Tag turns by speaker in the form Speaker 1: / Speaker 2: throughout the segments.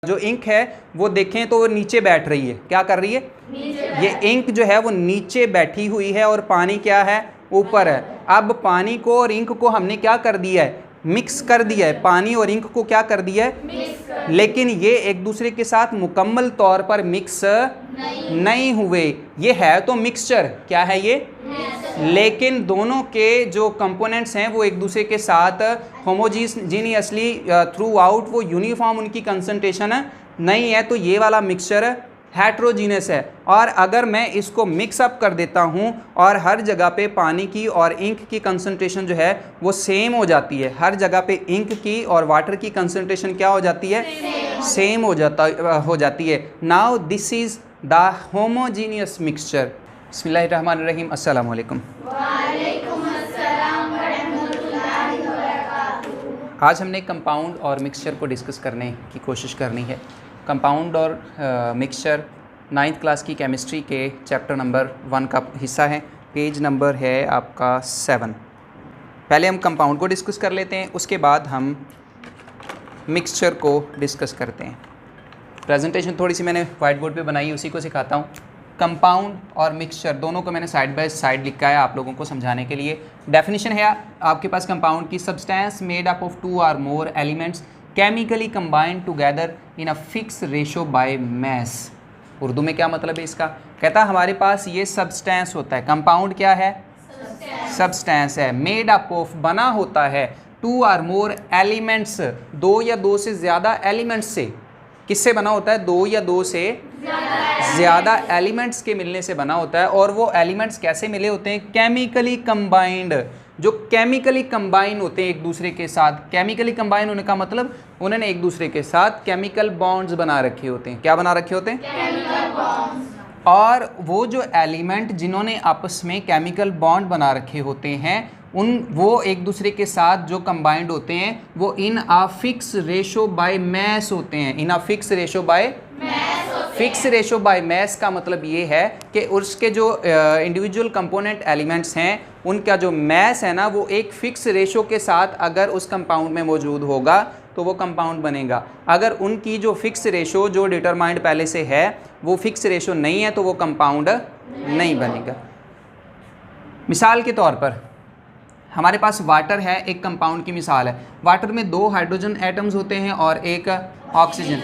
Speaker 1: जो इंक है वो देखें तो वो नीचे बैठ रही है, क्या कर रही है? ये इंक जो है वो नीचे बैठी हुई है और पानी क्या है? ऊपर है। अब पानी को और इंक को हमने क्या कर दिया है? मिक्स कर दिया है। पानी और इंक को क्या कर दिया है? लेकिन ये एक दूसरे के साथ मुकम्मल तौर पर मिक्स नहीं हुए। ये है तो मिक्सचर, क्या है ये? लेकिन दोनों के जो कंपोनेंट्स हैं वो एक दूसरे के साथ होमोजीनियसली थ्रू आउट वो यूनिफॉर्म उनकी कंसंट्रेशन नहीं है, तो ये वाला मिक्सचर हेट्रोजीनस है। और अगर मैं इसको मिक्सअप कर देता हूँ और हर जगह पे पानी की और इंक की कंसंट्रेशन जो है वो सेम हो जाती है, हर जगह पे इंक की और वाटर की कंसंट्रेशन क्या हो जाती है? सेम हो जाती है। Now this is the homogeneous mixture. बिस्मिल्लाहिर्रहमानिर्रहीम, अस्सलाम वालेकुम। आज हमने कंपाउंड और मिक्सचर को डिस्कस करने की कोशिश करनी है। कंपाउंड और मिक्सचर 9th क्लास की केमिस्ट्री के चैप्टर नंबर 1 का हिस्सा है। पेज नंबर है आपका 7। पहले हम कंपाउंड को डिस्कस कर लेते हैं, उसके बाद हम मिक्सचर को डिस्कस करते हैं। प्रेजेंटेशन थोड़ी सी मैंने वाइट बोर्ड पे बनाई, उसी को सिखाता हूँ। कंपाउंड और मिक्सचर दोनों को मैंने साइड बाय साइड लिखा है आप लोगों को समझाने के लिए। डेफिनेशन है आपके पास कंपाउंड की, substance made up of 2 or more elements chemically combined together in a fix ratio by mess. Urdu में क्या मतलब है इसका? कहता है हमारे पास ये सब्सटेंस होता है। कंपाउंड क्या है? सब्सटेंस है। मेड अप ऑफ बना होता है 2 or more एलिमेंट्स, 2 या 2 से ज़्यादा एलिमेंट्स से। किससे बना होता है? 2 या 2 से ज़्यादा एलिमेंट्स के मिलने से बना होता है। और वो एलिमेंट्स कैसे मिले होते हैं? Chemically combined. जो केमिकली कंबाइन होते हैं एक दूसरे के साथ। केमिकली कंबाइन होने का मतलब उन्होंने एक दूसरे के साथ केमिकल बॉन्ड्स बना रखे होते हैं। क्या बना रखे होते हैं? Chemical bonds. और वो जो एलिमेंट जिन्होंने आपस में केमिकल बॉन्ड बना रखे होते हैं वो एक दूसरे के साथ जो कंबाइंड होते हैं वो in a fix ratio by mass होते हैं। In a fix ratio by fix ratio by mass का मतलब ये है कि उसके जो इंडिविजुअल कंपोनेंट एलिमेंट्स हैं उनका जो मैस है ना वो एक फिक्स रेशो के साथ अगर उस कंपाउंड में मौजूद होगा तो वो कंपाउंड बनेगा। अगर उनकी जो फिक्स रेशो जो डिटरमाइंड पहले से है वो फिक्स रेशो नहीं है तो वो कंपाउंड नहीं बनेगा। मिसाल के तौर पर हमारे पास वाटर है, एक कंपाउंड की मिसाल है। वाटर में 2 हाइड्रोजन एटम्स होते हैं और एक ऑक्सीजन।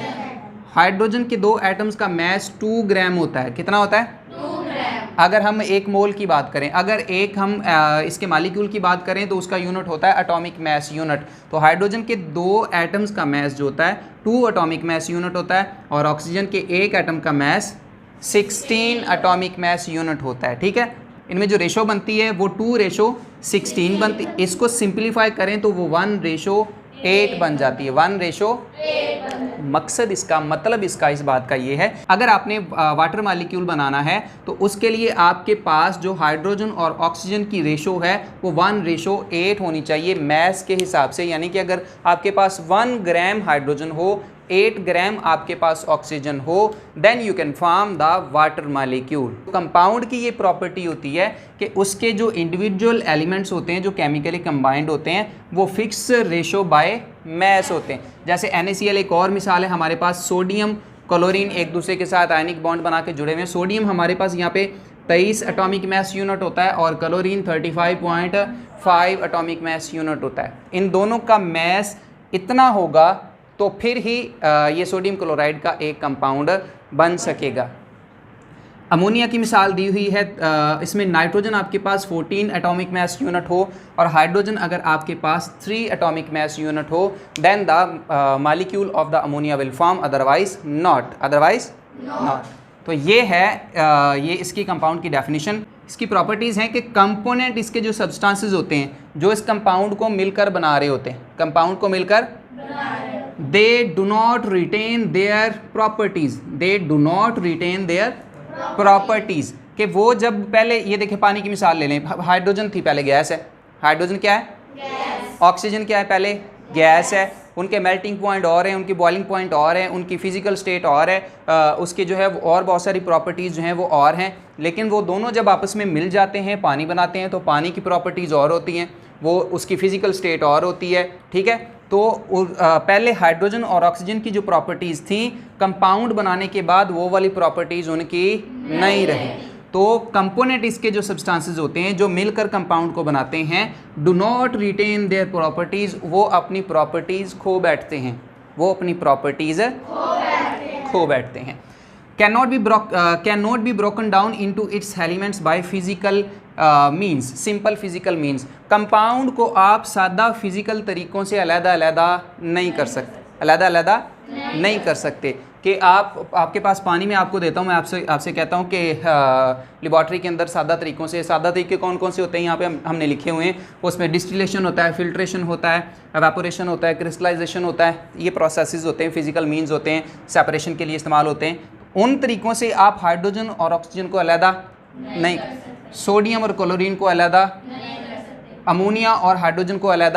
Speaker 1: हाइड्रोजन के 2 एटम्स का मैस 2 ग्राम होता है। कितना होता है? 2 ग्राम। अगर हम 1 मोल की बात करें, अगर हम इसके मालिक्यूल की बात करें तो उसका यूनिट होता है एटॉमिक मैस यूनिट। तो हाइड्रोजन के 2 एटम्स का मैस जो होता है 2 एटॉमिक मैस यूनिट होता है और ऑक्सीजन के 1 एटम का मैस 16 एटॉमिक मैस यूनिट होता है। ठीक है, इनमें जो रेशो बनती है वो 2:16 बनती है। इसको सिंप्लीफाई करें तो वो 1:8 बन जाती है। 1:8। मकसद इसका मतलब इसका इस बात का ये है, अगर आपने वाटर मालिक्यूल बनाना है तो उसके लिए आपके पास जो हाइड्रोजन और ऑक्सीजन की रेशो है वो 1:8 होनी चाहिए मैस के हिसाब से। यानी कि अगर आपके पास 1 ग्राम हाइड्रोजन हो, 8 ग्राम आपके पास ऑक्सीजन हो, then you can form the water molecule. Compound की ये प्रॉपर्टी होती है कि उसके जो इंडिविजुअल एलिमेंट्स होते हैं जो केमिकली कंबाइंड होते हैं वो फिक्स रेशो बाय मैस होते हैं। जैसे NaCl एक और मिसाल है। हमारे पास सोडियम क्लोरीन एक दूसरे के साथ आयनिक बॉन्ड बना के जुड़े हुए हैं। सोडियम हमारे पास यहाँ पे 23 एटॉमिक मैस यूनिट होता है और क्लोरीन 35.5 एटॉमिक मैस यूनिट होता है। इन दोनों का मैस इतना होगा तो फिर ही ये सोडियम क्लोराइड का एक कंपाउंड बन सकेगा। अमोनिया की मिसाल दी हुई है। इसमें नाइट्रोजन आपके पास 14 एटॉमिक मैस यूनिट हो और हाइड्रोजन अगर आपके पास 3 एटॉमिक मैस यूनिट हो, then the molecule of the ammonia will form, otherwise not. तो ये है ये इसकी कंपाउंड की डेफिनेशन। इसकी प्रॉपर्टीज़ हैं कि कंपोनेंट इसके जो सब्सटेंसेस होते हैं जो इस कंपाउंड को मिलकर बना रहे होते हैं, कंपाउंड को मिलकर they do not retain their properties, properties कि वो जब पहले ये देखें पानी की मिसाल ले लें। हाइड्रोजन थी पहले गैस है। हाइड्रोजन क्या है? गैस। ऑक्सीजन क्या है? पहले गैस है। उनके मेल्टिंग पॉइंट और हैं, उनकी बॉइलिंग पॉइंट और हैं, उनकी फिजिकल स्टेट और है, उसके जो है और बहुत सारी प्रॉपर्टीज़ जो हैं वो और हैं। लेकिन वो दोनों जब आपस में मिल जाते हैं पानी बनाते हैं तो पानी की प्रॉपर्टीज़ और होती हैं। वो उसकी फिजिकल स्टेट और होती है, ठीक है। तो पहले हाइड्रोजन और ऑक्सीजन की जो प्रॉपर्टीज़ थी कंपाउंड बनाने के बाद वो वाली प्रॉपर्टीज़ उनकी नहीं रही। तो कंपोनेंट इसके जो सब्सटेंसेस होते हैं जो मिलकर कंपाउंड को बनाते हैं do not retain their properties, वो अपनी प्रॉपर्टीज़ खो बैठते हैं, वो अपनी प्रॉपर्टीज़ खो बैठते हैं। cannot be broken down into its elements by physical means, simple physical means. Compound को आप सादा फिजिकल तरीक़ों से अलग-अलग नहीं कर सकते, अलग-अलग नहीं कर सकते कि आपके पास पानी में आपको देता हूँ, मैं आपसे कहता हूँ कि लेबॉर्ट्री के अंदर सादा तरीक़ों से, सादा तरीके कौन कौन से होते हैं यहाँ पे हमने लिखे हुए हैं। उसमें डिस्टिलेशन होता है, फिल्ट्रेशन होता है, एवेपोरेशन होता है, क्रिस्टलाइजेशन होता है, ये प्रोसेसेस होते हैं, फिजिकल मीन्स होते हैं, सेपरेशन के लिए इस्तेमाल होते हैं। उन तरीक़ों से आप हाइड्रोजन और ऑक्सीजन को अलग नहीं, सोडियम और क्लोरीन को अलग, अमोनिया और हाइड्रोजन को अलग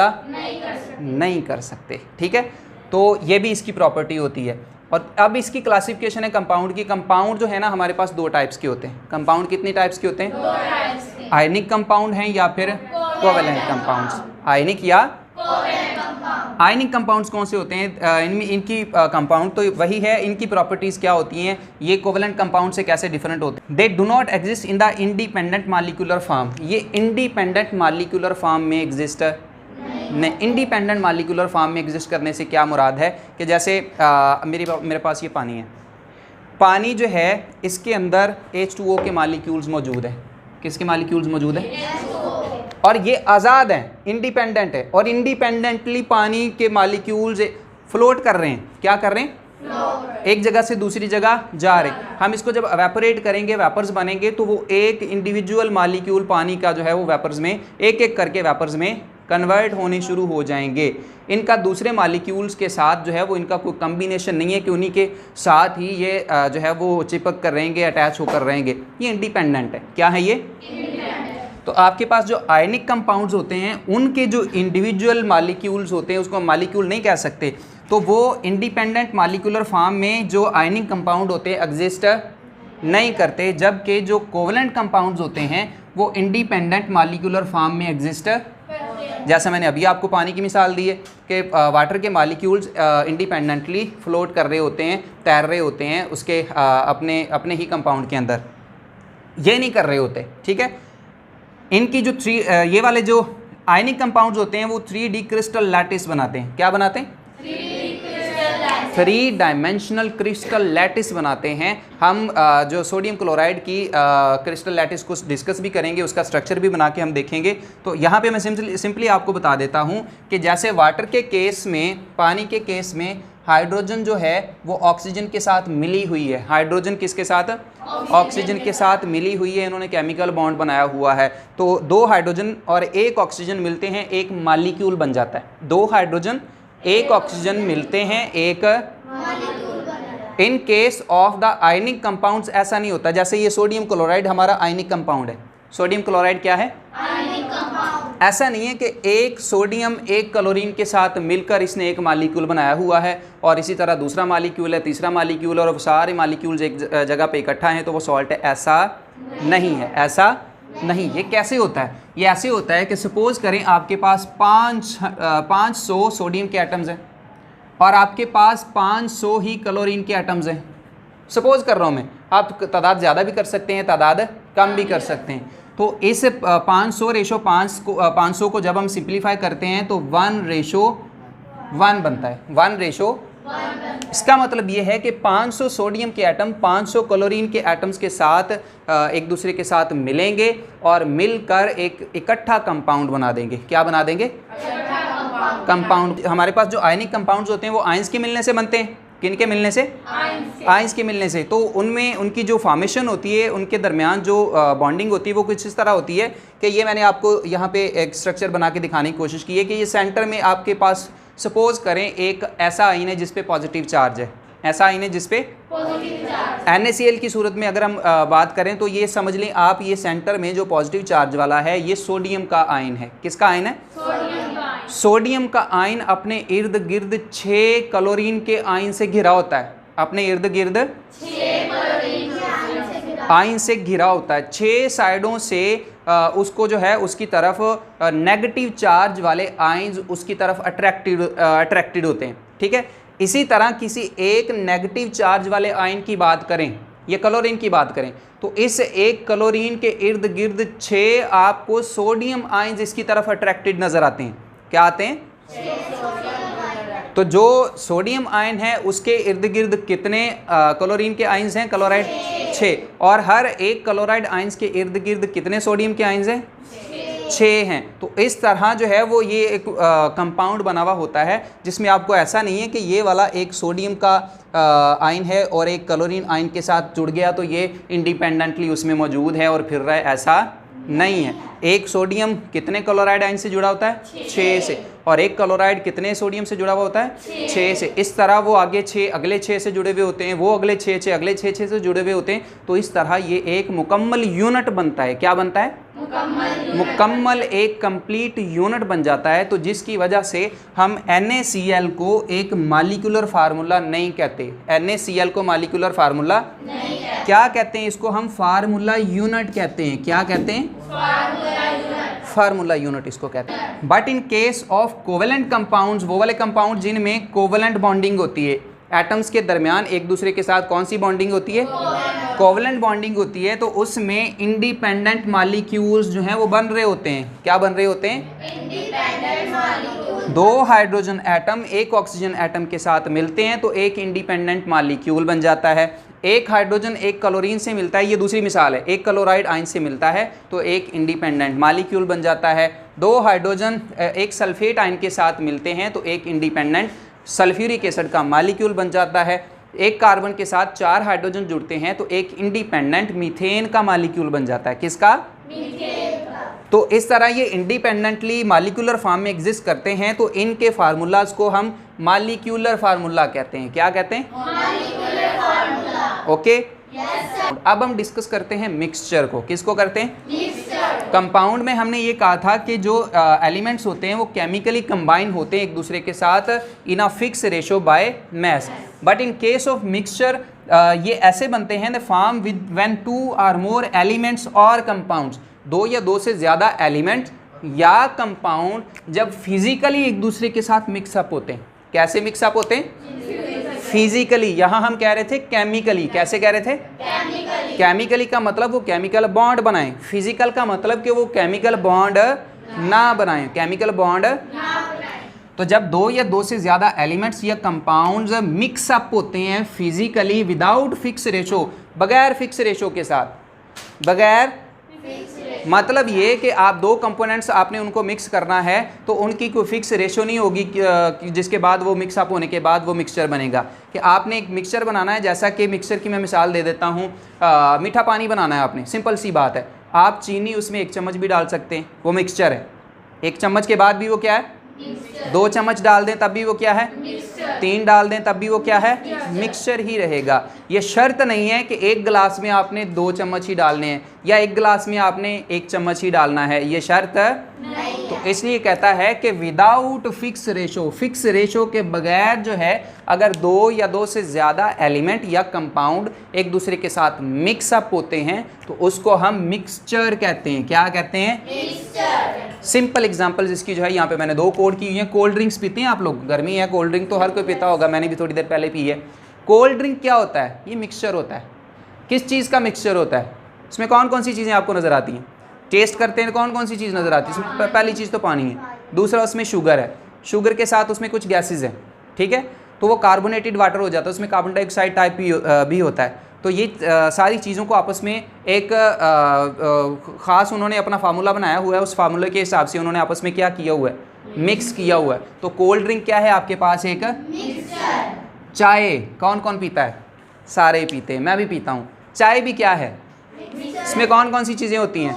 Speaker 1: नहीं कर सकते, ठीक है। तो ये भी इसकी प्रॉपर्टी होती है। और अब इसकी क्लासिफिकेशन है कंपाउंड की। कंपाउंड जो है ना हमारे पास दो टाइप्स के होते हैं। कंपाउंड कितनी टाइप्स के होते हैं? आयनिक कंपाउंड हैं या फिर कोवेलेंट कंपाउंड्स। आयनिक या आयनिक कंपाउंड्स कौन से होते हैं? इनमें इनकी कंपाउंड तो वही है, इनकी प्रॉपर्टीज़ क्या होती हैं, ये कोवेलेंट कंपाउंड से कैसे डिफरेंट होते हैं? They do not exist in the independent molecular form. ये इंडिपेंडेंट मॉलिक्यूलर फॉर्म में एग्जिस्ट नहीं। इंडिपेंडेंट मॉलिक्यूलर फॉर्म में एग्जिस्ट करने से क्या मुराद है कि जैसे मेरे पास ये पानी है, पानी जो है इसके अंदर H2O के मॉलिक्यूल्स मौजूद है। किसके मॉलिक्यूल्स मौजूद है? और ये आज़ाद हैं, इंडिपेंडेंट है, और इंडिपेंडेंटली पानी के मॉलिक्यूल्स फ्लोट कर रहे हैं। क्या कर रहे हैं? एक जगह से दूसरी जगह जा रहे हैं। हम इसको जब एवेपोरेट करेंगे, वेपर्स बनेंगे, तो वो एक इंडिविजुअल मॉलिक्यूल पानी का जो है वो वेपर्स में एक एक करके वेपर्स में कन्वर्ट होने शुरू हो जाएंगे। इनका दूसरे मॉलिक्यूल्स के साथ जो है वो इनका कोई कम्बिनेशन नहीं है कि उन्हीं के साथ ही ये जो है वो चिपक कर रहेंगे, अटैच होकर रहेंगे। ये इंडिपेंडेंट है। क्या है ये? तो आपके पास जो आयनिक कंपाउंड्स होते हैं उनके जो इंडिविजुअल मॉलिक्यूल्स होते हैं उसको हम मॉलिक्यूल नहीं कह सकते, तो वो इंडिपेंडेंट मॉलिक्यूलर फॉर्म में जो आयनिक कंपाउंड होते हैं एग्जिस्ट नहीं करते, जबकि जो कोवेलेंट कंपाउंड्स होते हैं वो इंडिपेंडेंट मॉलिक्यूलर फॉर्म में एग्जिस्ट। जैसे मैंने अभी आपको पानी की मिसाल दी है कि वाटर के मॉलिक्यूल्स इंडिपेंडेंटली फ्लोट कर रहे होते हैं, तैर रहे होते हैं उसके अपने ही कंपाउंड के अंदर, ये नहीं कर रहे होते, ठीक है। इनकी जो ये वाले जो आयनिक कंपाउंड्स होते हैं वो 3D क्रिस्टल लैटिस बनाते हैं। क्या बनाते हैं? 3 डायमेंशनल क्रिस्टल लैटिस बनाते हैं। हम जो सोडियम क्लोराइड की क्रिस्टल लैटिस को डिस्कस भी करेंगे, उसका स्ट्रक्चर भी बना के हम देखेंगे। तो यहाँ पे मैं सिंपली आपको बता देता हूँ कि जैसे वाटर के केस में, पानी के केस में हाइड्रोजन जो है वो ऑक्सीजन के साथ मिली हुई है। हाइड्रोजन किसके साथ? ऑक्सीजन के साथ मिली हुई है, इन्होंने केमिकल बॉन्ड बनाया हुआ है। तो 2 हाइड्रोजन और 1 ऑक्सीजन मिलते हैं, एक मॉलिक्यूल बन जाता है। 2 हाइड्रोजन 1 ऑक्सीजन मिलते हैं, एक इन case of the ionic compounds ऐसा नहीं होता। जैसे ये सोडियम क्लोराइड हमारा आयनिक कंपाउंड है। सोडियम क्लोराइड क्या है? Ionic compound. ऐसा नहीं है कि एक सोडियम 1 क्लोरीन के साथ मिलकर इसने एक मॉलिक्यूल बनाया हुआ है और इसी तरह दूसरा मॉलिक्यूल है, तीसरा मॉलिक्यूल, और सारे मॉलिक्यूल्स एक जगह पे इकट्ठा हैं तो वो सॉल्ट है। ऐसा नहीं है, ऐसा नहीं। ये कैसे होता है? ये ऐसे होता है कि सपोज करें आपके पास 500 सोडियम के एटम्स हैं और आपके पास 500 ही क्लोरीन के एटम्स हैं। सपोज कर रहा हूँ मैं, आप तादाद ज़्यादा भी कर सकते हैं, तादाद कम भी कर सकते हैं। तो इस 500 को जब हम सिंप्लीफाई करते हैं तो 1:1 बनता है। 1:1। इसका मतलब ये है कि 500 सोडियम के एटम 500 क्लोरीन के एटम्स के साथ एक दूसरे के साथ मिलेंगे और मिलकर एक इकट्ठा कंपाउंड बना देंगे। क्या बना देंगे? कंपाउंड। हमारे पास जो आयनिक कंपाउंड्स होते हैं वो आयंस के मिलने से बनते हैं। किन के मिलने से? आयंस के मिलने से। तो उनमें उनकी जो फॉर्मेशन होती है, उनके दरमियान जो बॉन्डिंग होती है वो कुछ इस तरह होती है कि ये मैंने आपको यहाँ पे एक स्ट्रक्चर बना के दिखाने की कोशिश की है कि ये सेंटर में आपके पास सपोज करें एक ऐसा आयन है जिस पे पॉजिटिव चार्ज है। ऐसा आयन है जिस पे NaCl की सूरत में अगर हम बात करें तो ये समझ लें आप, ये सेंटर में जो पॉजिटिव चार्ज वाला है ये सोडियम का आयन है। किसका आयन है? सोडियम का आयन अपने इर्द गिर्द 6 क्लोरीन के आयन से घिरा होता है। अपने इर्द गिर्द आइन से घिरा होता है, 6 साइडों से उसको जो है उसकी तरफ नेगेटिव चार्ज वाले आइंस उसकी तरफ अट्रैक्टेड होते हैं, ठीक है। इसी तरह किसी एक नेगेटिव चार्ज वाले आयन की बात करें, ये क्लोरीन की बात करें, तो इस एक क्लोरीन के इर्द गिर्द 6 आपको सोडियम आयंस इसकी तरफ अट्रैक्टेड नजर आते हैं। क्या आते हैं? तो जो सोडियम आयन है उसके इर्द गिर्द कितने क्लोरीन के आयंस हैं? क्लोराइड 6। और हर एक क्लोराइड आयंस के इर्द गिर्द कितने सोडियम के आयंस हैं? 6 हैं। तो इस तरह जो है वो ये एक कंपाउंड बना हुआ होता है जिसमें आपको ऐसा नहीं है कि ये वाला एक सोडियम का आयन है और एक क्लोरीन आयन के साथ जुड़ गया तो ये इंडिपेंडेंटली उसमें मौजूद है और फिर रहा है, ऐसा नहीं है। एक सोडियम कितने क्लोराइड आयन से जुड़ा होता है? 6 से। और एक क्लोराइड कितने सोडियम से जुड़ा हुआ होता है? 6 से। इस तरह वो आगे 6 अगले 6 से जुड़े हुए होते हैं, वो अगले 6 अगले 6 से जुड़े हुए होते हैं। तो इस तरह ये एक मुकम्मल यूनिट बनता है। क्या बनता है? मुकम्मल एक कंप्लीट यूनिट बन जाता है। तो जिसकी वजह से हम NaCl को एक मॉलिक्यूलर फार्मूला नहीं कहते। NaCl को मॉलिक्यूलर फार्मूला क्या कहते हैं? इसको हम फार्मूला यूनिट कहते हैं। क्या कहते हैं? फार्मूला यूनिट इसको कहते हैं। But in case of covalent compounds, वो वाले कंपाउंड जिनमें कोवेलेंट बॉन्डिंग होती है, एटम्स के दरमियान एक दूसरे के साथ कौन सी बॉन्डिंग होती है? कोवेलेंट बॉन्डिंग होती है। तो उसमें इंडिपेंडेंट मॉलिक्यूल्स जो हैं वो बन रहे होते हैं। क्या बन रहे होते हैं? Independent molecule. 2 हाइड्रोजन एटम एक ऑक्सीजन एटम के साथ मिलते हैं तो एक इंडिपेंडेंट मॉलिक्यूल बन जाता है। एक हाइड्रोजन एक क्लोरीन से मिलता है, ये दूसरी मिसाल है, एक क्लोराइड आयन से मिलता है तो एक इंडिपेंडेंट मॉलिक्यूल बन जाता है। 2 हाइड्रोजन एक सल्फेट आयन के साथ मिलते हैं तो एक इंडिपेंडेंट सल्फ्यूरिक एसिड का मॉलिक्यूल बन जाता है। एक कार्बन के साथ 4 हाइड्रोजन जुड़ते हैं तो एक इंडिपेंडेंट मीथेन का मॉलिक्यूल बन जाता है। किसका? मीथेन का। तो इस तरह ये इंडिपेंडेंटली मॉलिक्यूलर फॉर्म में एग्जिस्ट करते हैं तो इनके फार्मूलाज को हम मॉलिक्यूलर फार्मूला कहते हैं। क्या कहते हैं? Molecular formula. ओके, अब हम डिस्कस करते हैं मिक्सचर को। किसको करते हैं? मिक्सचर। कंपाउंड में हमने ये कहा था कि जो एलिमेंट्स होते हैं वो केमिकली कंबाइन होते हैं एक दूसरे के साथ in a fix ratio by mass. But in case of mixture ये ऐसे बनते हैं द फॉर्म विद व्हेन 2 और मोर एलिमेंट्स और कंपाउंड्स, 2 या 2 से ज़्यादा एलिमेंट या कंपाउंड जब फिजिकली एक दूसरे के साथ मिक्सअप होते हैं। कैसे मिक्सअप होते हैं? फिजिकली। यहाँ हम कह रहे थे केमिकली। कैसे कह रहे थे? केमिकली का मतलब वो केमिकल बॉन्ड बनाएं, फिजिकल का मतलब कि वो केमिकल बॉन्ड ना बनाएं, केमिकल बॉन्ड। तो जब 2 या 2 से ज़्यादा एलिमेंट्स या कंपाउंड्स मिक्सअप होते हैं फिजिकली विदाउट फिक्स रेशो, बगैर फिक्स रेशो के साथ, बगैर मतलब ये कि आप 2 कंपोनेंट्स आपने उनको मिक्स करना है तो उनकी कोई फिक्स रेशो नहीं होगी जिसके बाद वो मिक्सअप होने के बाद वो मिक्सचर बनेगा। कि आपने एक मिक्सचर बनाना है, जैसा कि मिक्सचर की मैं मिसाल दे देता हूँ, मीठा पानी बनाना है आपने, सिंपल सी बात है। आप चीनी उसमें 1 चम्मच भी डाल सकते हैं, वो मिक्सचर है। 1 चम्मच के बाद भी वो क्या है? 2 चम्मच डाल दें तब भी वो क्या है? 3 डाल दें तब भी वो क्या है? मिक्सचर ही रहेगा। ये शर्त नहीं है कि 1 गिलास में आपने 2 चम्मच ही डालने हैं या 1 गिलास में आपने 1 चम्मच ही डालना है, ये शर्त नहीं। तो इसलिए कहता है कि without fix ratio, fix ratio के बगैर जो है अगर 2 या 2 से ज़्यादा एलिमेंट या कंपाउंड एक दूसरे के साथ मिक्सअप होते हैं तो उसको हम मिक्सचर कहते हैं। क्या कहते हैं? मिक्सचर। सिंपल एग्जांपल जिसकी जो है यहाँ पे मैंने 2 कोड की हुई हैं। कोल्ड ड्रिंक्स पीते हैं आप लोग? गर्मी है, कोल्ड ड्रिंक तो हर कोई पीता होगा, मैंने भी थोड़ी देर पहले पी है। कोल्ड ड्रिंक क्या होता है? ये मिक्सचर होता है। किस चीज़ का मिक्सचर होता है? इसमें कौन कौन सी चीज़ें आपको नज़र आती हैं? टेस्ट करते हैं कौन कौन सी चीज़ नज़र आती है? इसमें पहली चीज़ तो पानी है, दूसरा उसमें शुगर है, शुगर के साथ उसमें कुछ गैसेज हैं, ठीक है, तो वो कार्बोनेटेड वाटर हो जाता है, उसमें कार्बन डाइऑक्साइड टाइप भी होता है। तो ये सारी चीज़ों को आपस में एक ख़ास उन्होंने अपना फार्मूला बनाया हुआ है, उस फार्मूले के हिसाब से उन्होंने आपस में क्या किया हुआ है? मिक्स किया हुआ है। तो कोल्ड ड्रिंक क्या है आपके पास? एक मिक्सचर। चाय कौन कौन पीता है? सारे पीते हैं, मैं भी पीता हूँ। चाय भी क्या है? इसमें कौन कौन सी चीज़ें होती हैं?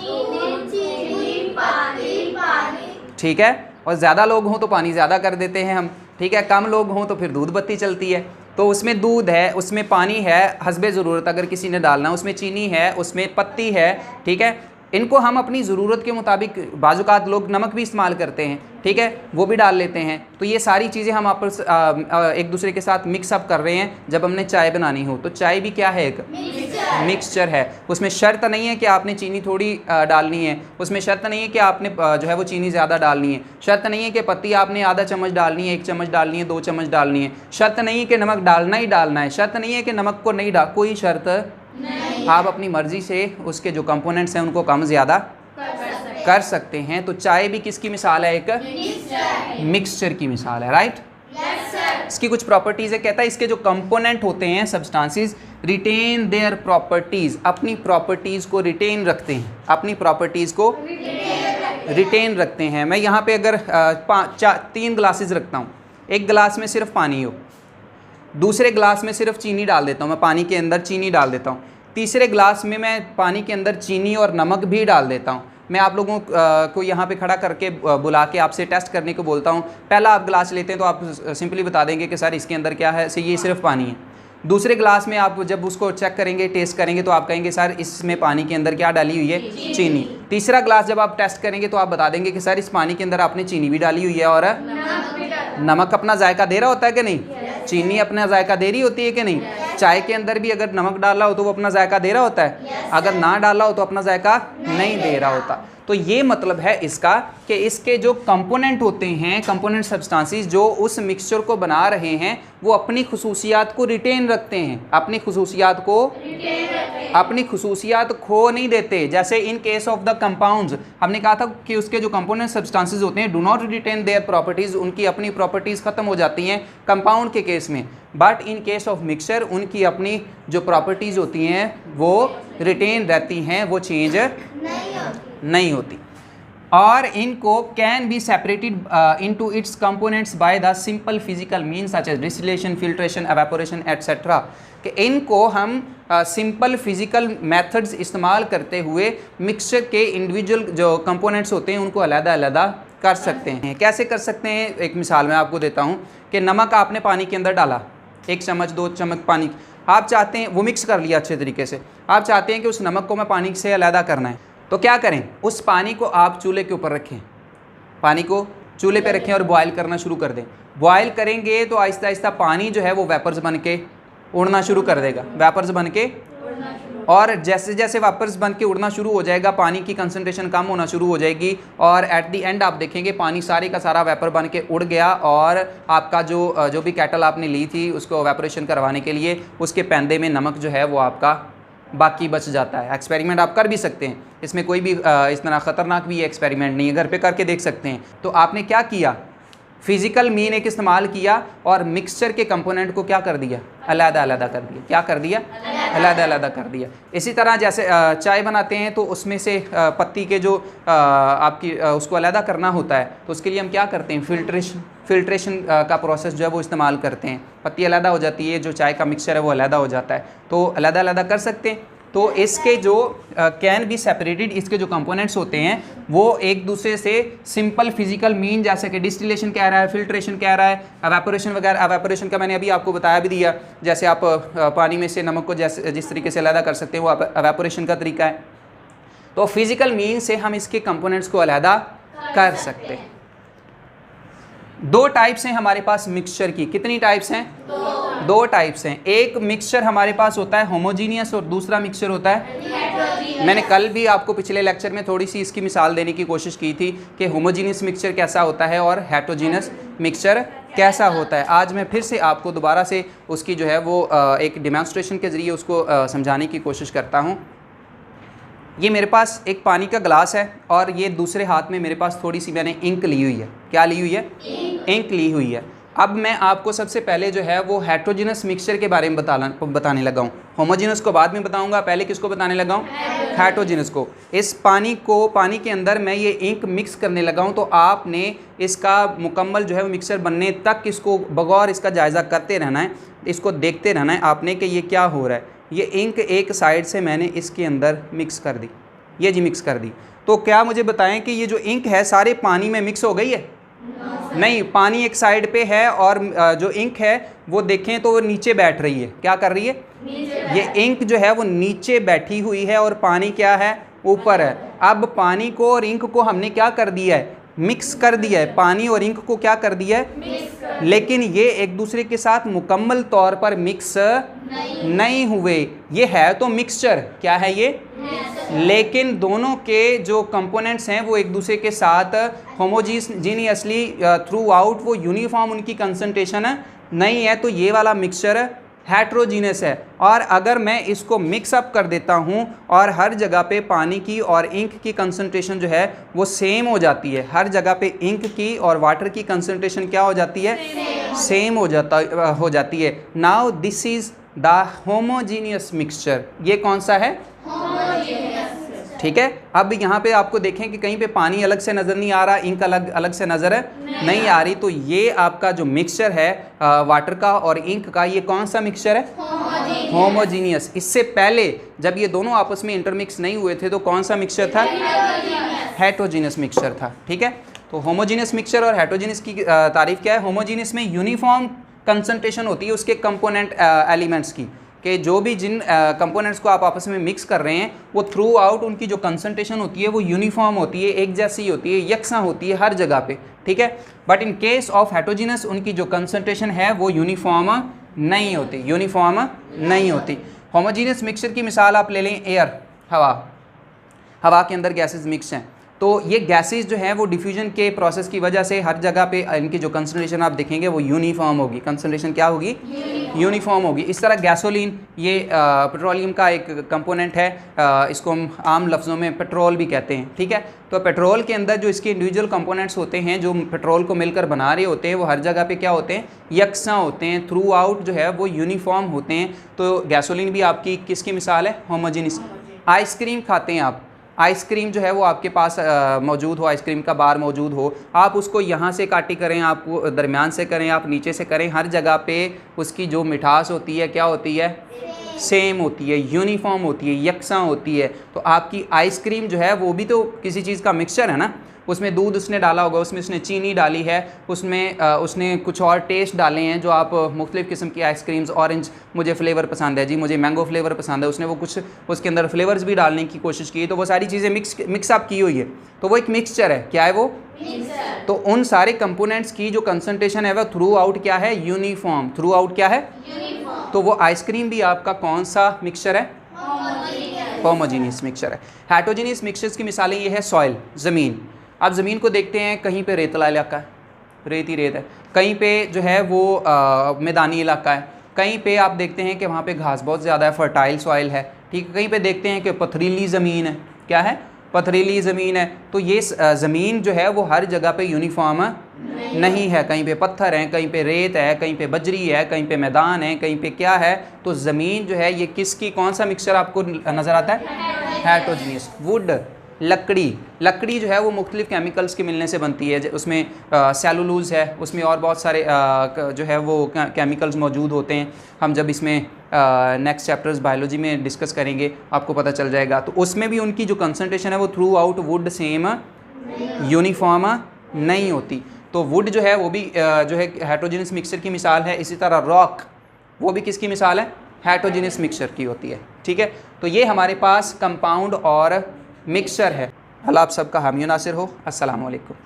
Speaker 1: ठीक है, और ज़्यादा लोग हों तो पानी ज़्यादा कर देते हैं हम, ठीक है, कम लोग हों तो फिर दूध बत्ती चलती है। तो उसमें दूध है, उसमें पानी है हस्बे ज़रूरत अगर किसी ने डालना, उसमें चीनी है, उसमें पत्ती है, ठीक है। इनको हम अपनी ज़रूरत के मुताबिक, बाज़ुकात लोग नमक भी इस्तेमाल करते हैं, ठीक है, वो भी डाल लेते हैं। तो ये सारी चीज़ें हम आपस एक दूसरे के साथ मिक्सअप कर रहे हैं जब हमने चाय बनानी हो। तो चाय भी क्या है? एक मिक्सचर है। उसमें शर्त नहीं है कि आपने चीनी थोड़ी डालनी है, उसमें शर्त नहीं है कि आपने जो है वो चीनी ज़्यादा डालनी है, शर्त नहीं है कि पत्ती आपने आधा चम्मच डालनी है, 1 चम्मच डालनी है, 2 चम्मच डालनी है, शर्त नहीं है कि नमक डालना ही डालना है, शर्त नहीं है कि नमक को नहीं डाल, कोई शर्त नहीं। आप अपनी मर्ज़ी से उसके जो कंपोनेंट्स हैं उनको कम ज़्यादा कर सकते हैं। तो चाय भी किसकी मिसाल है? एक मिक्सचर की मिसाल है, राइट। इसकी कुछ प्रॉपर्टीज़ है, कहता है इसके जो कंपोनेंट होते हैं सब्सटेंसेस रिटेन देयर प्रॉपर्टीज़, अपनी प्रॉपर्टीज़ को रिटेन रखते हैं, अपनी प्रॉपर्टीज़ को रिटेन रखते हैं। मैं यहाँ पे अगर 3 ग्लासेस रखता हूँ, एक गिलास में सिर्फ पानी हो, दूसरे गिलास में सिर्फ चीनी डाल देता हूँ, मैं पानी के अंदर चीनी डाल देता हूँ, तीसरे गिलास में मैं पानी के अंदर चीनी और नमक भी डाल देता हूँ। मैं आप लोगों को यहाँ पे खड़ा करके बुला के आपसे टेस्ट करने को बोलता हूँ। पहला आप गिलास लेते हैं तो आप सिंपली बता देंगे कि सर इसके अंदर क्या है, ये सिर्फ पानी है। दूसरे गिलास में आप जब उसको चेक करेंगे, टेस्ट करेंगे, तो आप कहेंगे सर इसमें पानी के अंदर क्या डाली हुई है? चीनी। तीसरा गिलास जब आप टेस्ट करेंगे तो आप बता देंगे कि सर इस पानी के अंदर आपने चीनी भी डाली हुई है और नमक अपना जायका दे रहा होता है कि नहीं? चीनी अपना जायका दे रही होती है कि नहीं? चाय के अंदर भी अगर नमक डाला हो तो वो अपना जायका दे रहा होता है, अगर ना डाला हो तो अपना जायका नहीं दे रहा होता। तो ये मतलब है इसका कि इसके जो कंपोनेंट होते हैं, कंपोनेंट सब्सटेंसेस जो उस मिक्सचर को बना रहे हैं, वो अपनी खुसूसियात को रिटेन रखते हैं, अपनी खुसूसियात खो नहीं देते। जैसे इन केस ऑफ द कंपाउंड्स हमने कहा था कि उसके जो कंपोनेंट सब्सटेंसेस होते हैं do not retain their properties, उनकी अपनी प्रॉपर्टीज़ ख़त्म हो जाती हैं कंपाउंड के केस में। But in case of mixture उनकी अपनी जो प्रॉपर्टीज़ होती हैं वो रिटेन रहती हैं, वो चेंज नहीं होती। और इनको can be separated into its components by the simple physical means such as distillation, filtration, evaporation et cetera, कि इनको हम सिंपल फिजिकल मेथड्स इस्तेमाल करते हुए मिक्सचर के इंडिविजुअल जो कंपोनेंट्स होते हैं उनको अलग-अलग कर सकते हैं। कैसे कर सकते हैं? एक मिसाल मैं आपको देता हूँ कि नमक आपने पानी के अंदर डाला, 1 चम्मच 2 चम्मच पानी, आप चाहते हैं वो मिक्स कर लिया अच्छे तरीके से, आप चाहते हैं कि उस नमक को मैं पानी से अलग करना है, तो क्या करें? उस पानी को आप चूल्हे के ऊपर रखें, पानी को चूल्हे पे रखें और बॉयल करना शुरू कर दें। बॉयल करेंगे तो आहिस्ता आहिस्ता पानी जो है वो वेपर्स बन के उड़ना शुरू कर देगा, वेपर्स बन के, और जैसे जैसे वेपर्स बन के उड़ना शुरू हो जाएगा पानी की कंसंट्रेशन कम होना शुरू हो जाएगी, और एट द एंड आप देखेंगे पानी सारे का सारा वेपर बन के उड़ गया, और आपका जो भी केटल आपने ली थी उसको एवेपोरेशन करवाने के लिए, उसके पैंदे में नमक जो है वो आपका बाकी बच जाता है। एक्सपेरिमेंट आप कर भी सकते हैं, इसमें कोई भी इस तरह ख़तरनाक भी एक्सपेरिमेंट नहीं है, घर पे करके देख सकते हैं। तो आपने क्या किया? फिज़िकल मीन एक इस्तेमाल किया और मिक्सचर के कंपोनेंट को क्या कर दिया? अलग-अलग कर दिया। क्या कर दिया? अलग-अलग कर दिया। इसी तरह जैसे चाय बनाते हैं तो उसमें से पत्ती के जो आपकी उसको अलग करना होता है, तो उसके लिए हम क्या करते हैं? फिल्ट्रेशन का प्रोसेस जो है वो इस्तेमाल करते हैं, पत्ती अलग हो जाती है, जो चाय का मिक्सचर है वो अलग हो जाता है, तो अलग-अलग कर सकते हैं। तो इसके जो कैन बी सेपरेटेड, इसके जो कंपोनेंट्स होते हैं वो एक दूसरे से सिंपल फिजिकल मीन, जैसे कि डिस्टिलेशन कह रहा है, फिल्ट्रेशन कह रहा है, एवेपोरेशन वगैरह, एवेपोरेशन का मैंने अभी आपको बताया भी दिया, जैसे आप पानी में से नमक को जिस तरीके से अलग कर सकते हैं वो एवेपोरेशन का तरीका है। तो फिजिकल मीन से हम इसके कंपोनेंट्स को अलग कर सकते हैं। 2 टाइप्स हैं हमारे पास मिक्सचर की। कितनी टाइप्स हैं? 2 टाइप्स हैं। एक मिक्सचर हमारे पास होता है होमोजीनियस और दूसरा मिक्सचर होता है, मैंने कल भी आपको पिछले लेक्चर में थोड़ी सी इसकी मिसाल देने की कोशिश की थी कि होमोजीनियस मिक्सचर कैसा होता है और हेटेरोजीनियस मिक्सचर कैसा होता है। आज मैं फिर से आपको दोबारा से उसकी जो है वो एक डेमोंस्ट्रेशन के ज़रिए उसको समझाने की कोशिश करता हूँ। ये मेरे पास एक पानी का गिलास है और ये दूसरे हाथ में मेरे पास थोड़ी सी मैंने इंक ली हुई है। क्या ली हुई है? इंक ली हुई है। अब मैं आपको सबसे पहले जो है वो हेटेरोजीनस मिक्सचर के बारे में बताने लगा हूँ। होमोजीनस को बाद में बताऊँगा, पहले किसको बताने लगा हूँ? हेटेरोजीनस को। इस पानी के अंदर मैं ये इंक मिक्स करने लगा हूँ, तो आपने इसका मुकम्मल जो है वो मिक्सचर बनने तक इसको बगौर इसका जायज़ा करते रहना है, इसको देखते रहना है आपने कि ये क्या हो रहा है। ये इंक एक साइड से मैंने इसके अंदर मिक्स कर दी, ये जी मिक्स कर दी। तो क्या मुझे बताएं कि ये जो इंक है सारे पानी में मिक्स हो गई है? नहीं, पानी एक साइड पे है और जो इंक है वो देखें तो वो नीचे बैठ रही है। क्या कर रही है? ये इंक जो है वो नीचे बैठी हुई है और पानी क्या है? ऊपर है। अब पानी को और इंक को हमने क्या कर दिया है? मिक्स कर दिया है, पानी और इंक को क्या कर दिया है, लेकिन ये एक दूसरे के साथ मुकम्मल तौर पर मिक्स नहीं हुए। ये है तो मिक्सचर, क्या है ये, लेकिन दोनों के जो कंपोनेंट्स हैं वो एक दूसरे के साथ होमोजीनियसली थ्रू आउट वो यूनिफॉर्म उनकी कंसंट्रेशन नहीं है, तो ये वाला मिक्सचर हेट्रोजीनस है। और अगर मैं इसको मिक्सअप कर देता हूँ और हर जगह पे पानी की और इंक की कंसंट्रेशन जो है वो सेम हो जाती है, हर जगह पे इंक की और वाटर की कंसंट्रेशन क्या हो जाती है, सेम हो जाती है। Now this is the homogeneous mixture. ये कौन सा है, ठीक है। अब यहाँ पे आपको देखें कि कहीं पे पानी अलग से नज़र नहीं आ रहा, इंक अलग से नज़र नहीं आ रही, तो ये आपका जो मिक्सचर है वाटर का और इंक का, ये कौन सा मिक्सचर है, होमोजीनियस। इससे पहले जब ये दोनों आपस में इंटरमिक्स नहीं हुए थे तो कौन सा मिक्सचर था, हेट्रोजीनियस मिक्सचर था, ठीक है। तो होमोजीनियस मिक्सचर और हेट्रोजीनियस की तारीफ क्या है, होमोजीनियस में यूनिफॉर्म कंसंट्रेशन होती है उसके कंपोनेंट एलिमेंट्स की, कि जो भी जिन कंपोनेंट्स को आप आपस में मिक्स कर रहे हैं वो थ्रू आउट उनकी जो कंसंट्रेशन होती है वो यूनिफॉर्म होती है, एक जैसी होती है, यकसां होती है हर जगह पे, ठीक है। But in case of heterogeneous उनकी जो कंसंट्रेशन है वो यूनिफॉर्म नहीं होती, यूनिफॉर्म नहीं होती। होमोजीनियस मिक्सचर की मिसाल आप ले लें एयर, हवा के अंदर गैसेस मिक्स हैं, तो ये गैसेस जो हैं वो डिफ्यूजन के प्रोसेस की वजह से हर जगह पे इनकी जो कंसंट्रेशन आप देखेंगे वो यूनिफॉर्म होगी, कंसंट्रेशन क्या होगी, यूनिफॉर्म होगी। इस तरह गैसोलीन ये पेट्रोलियम का एक कंपोनेंट है, इसको हम आम लफ्ज़ों में पेट्रोल भी कहते हैं, ठीक है। तो पेट्रोल के अंदर जो इसके इंडिविजुअल कंपोनेंट्स होते हैं जो पेट्रोल को मिलकर बना रहे होते हैं वो हर जगह पे क्या होते हैं, यकसां होते हैं, थ्रू आउट जो है वो यूनिफॉर्म होते हैं। तो गैसोलीन भी आपकी किसकी मिसाल है, होमोजीनियस। आइसक्रीम खाते हैं आप, आइसक्रीम जो है वो आपके पास मौजूद हो, आइसक्रीम का बार मौजूद हो, आप उसको यहाँ से काटी करें, आप दरमियान से करें, आप नीचे से करें, हर जगह पे उसकी जो मिठास होती है क्या होती है, सेम होती है, यूनिफॉर्म होती है, यकसां होती है। तो आपकी आइसक्रीम जो है वो भी तो किसी चीज़ का मिक्सचर है ना, उसमें दूध उसने डाला होगा, उसमें उसने चीनी डाली है, उसमें उसने कुछ और टेस्ट डाले हैं जो आप मुख्तलिफ़ किस्म की आइसक्रीम्स, ऑरेंज मुझे फ्लेवर पसंद है जी, मुझे मैंगो फ्लेवर पसंद है, उसने वो कुछ उसके अंदर फ्लेवर्स भी डालने की कोशिश की, तो वो सारी चीज़ें मिक्सअप की हुई है, तो वो एक मिक्सचर है। क्या है वो, तो उन सारे कंपोनेंट्स की जो कंसंट्रेशन है वह थ्रू आउट क्या है, यूनिफॉर्म, थ्रू आउट क्या है, तो वो आइसक्रीम भी आपका कौन सा मिक्सचर है, होमोजीनियस मिक्सचर है। हेट्रोजीनियस मिक्सचर्स की मिसालें ये है सॉइल, ज़मीन। आप ज़मीन को देखते हैं, कहीं पे रेतला इलाका है, रेत ही रेत है, कहीं पे जो है वो मैदानी इलाका है, कहीं पे आप देखते हैं कि वहाँ पे घास बहुत ज़्यादा है, फर्टाइल सॉइल है, ठीक है, कहीं पे देखते हैं कि पथरीली ज़मीन है, क्या है, पथरीली ज़मीन है। तो ये ज़मीन जो है वो हर जगह पे यूनिफॉर्म नहीं है, कहीं पे पत्थर हैं, कहीं पे रेत है, कहीं पे बजरी है, कहीं पे मैदान है, कहीं पे क्या है। तो ज़मीन जो है ये किसकी, कौन सा मिक्सचर आपको नज़र आता है, हेट्रोजीनियस। वुड, लकड़ी जो है वो मुख्तलिफ़ केमिकल्स के मिलने से बनती है, उसमें सेलुलोज है, उसमें और बहुत सारे जो है वो केमिकल्स मौजूद होते हैं। हम जब इसमें नेक्स्ट चैप्टर्स बायोलॉजी में डिस्कस करेंगे आपको पता चल जाएगा। तो उसमें भी उनकी जो कंसंट्रेशन है वो through out would same uniform नहीं होती। तो वुड जो है वो भी जो है हेट्रोजीनियस मिक्सचर की मिसाल है। इसी तरह रॉक, वो भी किसकी मिसाल है, हेट्रोजीनियस मिक्सचर की होती है, ठीक है। तो ये हमारे पास कंपाउंड और मिक्सचर है। अल्लाह आप सबका हामी नासिर हो। अस्सलामु अलैकुम।